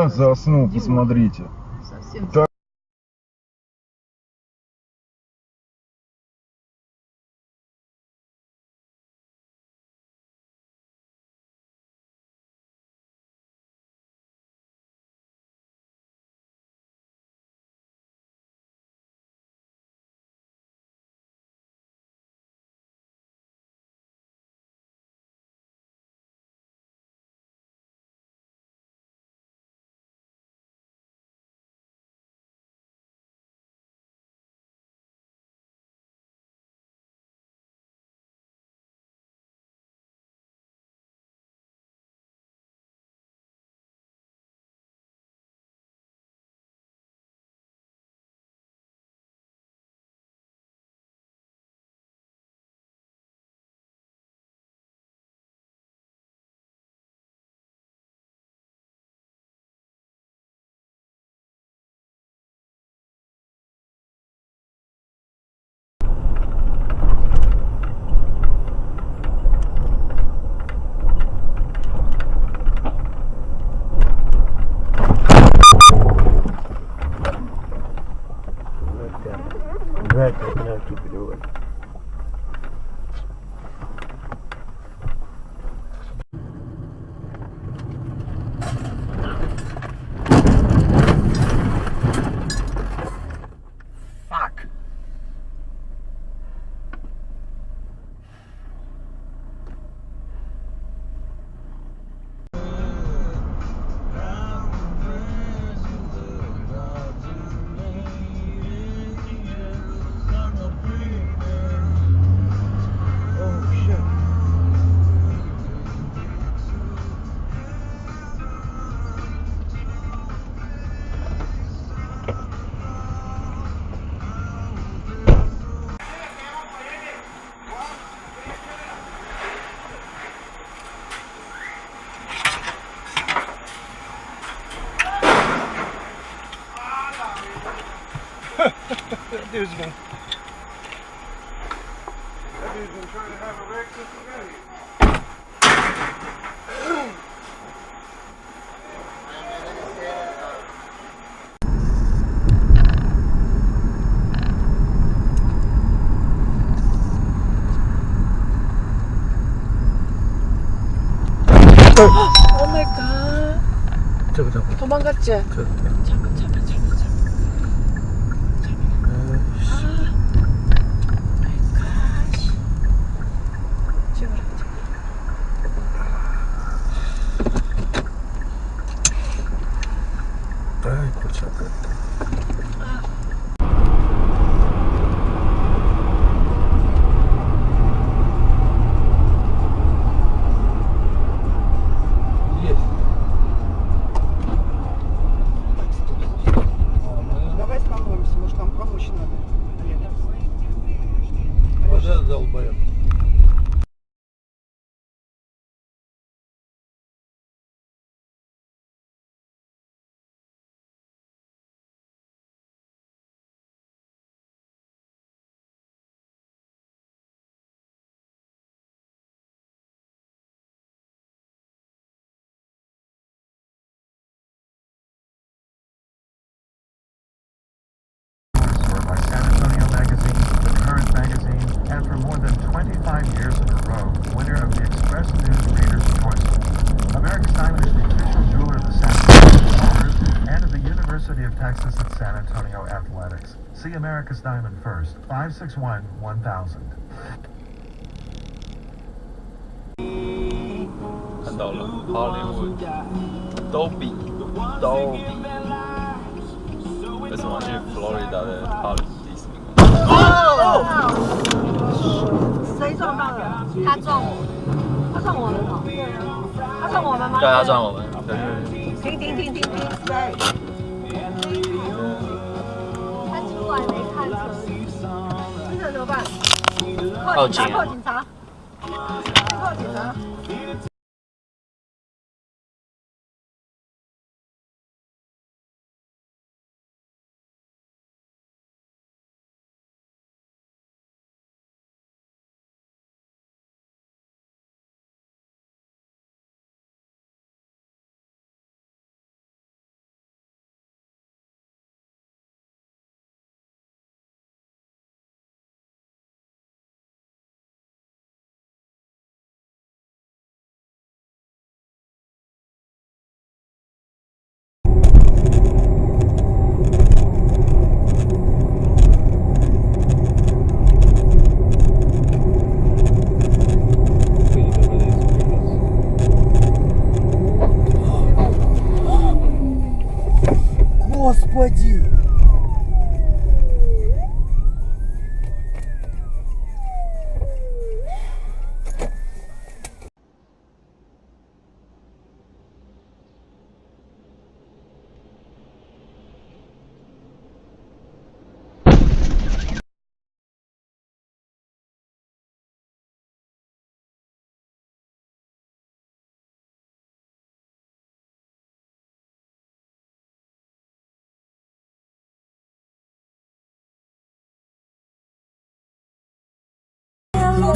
Заснул, посмотрите. Совсем. Right, I can keep it over. Fuck. That dude's been trying to have a wreck since we got here. Oh my god. 저거 잡아. 도망갔지? 저거. 잡아. 아이, 골치 아프다. Давай остановимся, может там помочь надо. Вот это долбоёб. By San Antonio Magazine, The Current Magazine, and for more than 25 years in a row, winner of the Express News Reader's Choice. America's Diamond is the official jeweler of the San Antonio Spurs and of the University of Texas at San Antonio Athletics. See America's Diamond first, 561-1000. 看到了，哈雷姆都比，为什么去佛罗里达的哈雷姆第4名？谁撞到了？他撞我，他撞我们哦。对啊，他撞我们吗？对，他撞我们。对。停，谁？他出来没看车，这怎么办？报警啊！报警察！报警察！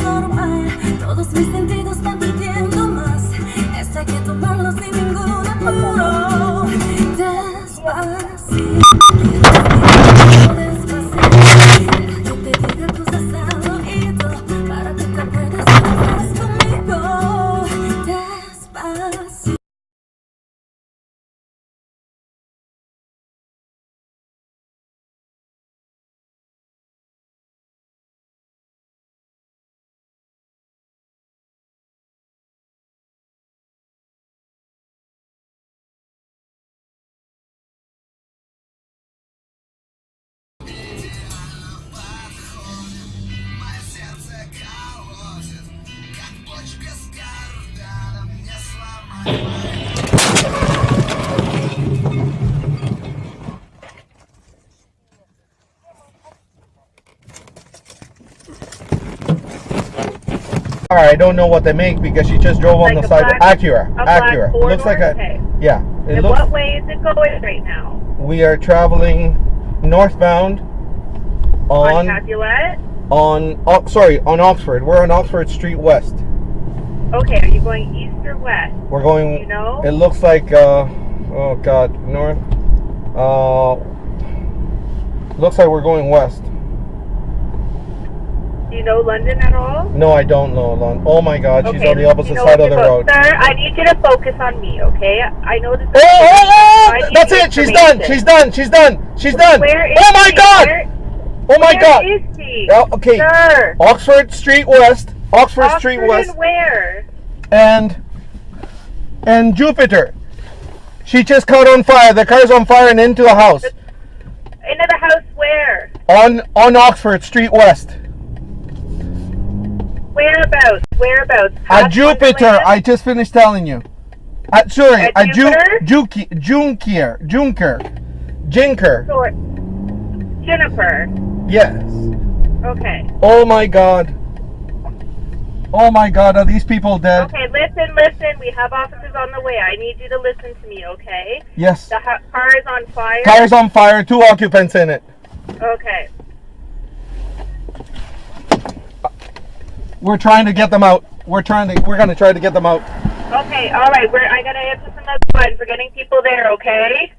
normal. Todos mis sentidos van pidiendo más. Esto hay que tomarlo sin ningún apuro. Despacito, despacito. Que te diga cosas al oído para que te acuerdes que estás conmigo. Despacito. I don't know what they make because she just drove on Like the a side. black- Acura. a black Acura. four-door? Looks like a Okay. yeah. It And looks. what way is it going right now? We are traveling northbound On on Capulet? on Oxford. We're on Oxford Street West. Okay, are you going east or west? We're going. You know? It looks like oh god, north. Looks like we're going west. Do you know London at all? No, I don't know, Lon. Oh my god, she's Okay, on the opposite you know side what of the to road. Sir, I need you to focus on me, okay? I know this is... Oh! I need That's the it. She's done. information. She's done. She's done. She's done. Where is Oh my she? god! Oh my god! Where is she? Oh, okay. Sir! Oxford Street West. Oxford Street Oxford West. and where? And Jupiter. She just caught on fire. The car's on fire and into a house. Into the house where? On Oxford Street West. Whereabouts? Whereabouts? At Past Jupiter. Wonderland? I just finished telling you. Sorry. At At Jupiter? Jinker. Sort. Jennifer. Yes. Okay. Oh my god. Oh my god, are these people dead? Okay, listen. We have officers on the way. I need you to listen to me, okay? Yes. The car is on fire. Car's on fire, 2 occupants in it. Okay. We're trying to get them out. We're gonna try to get them out. Okay, all right. I gotta answer some other questions. We're getting people there, okay?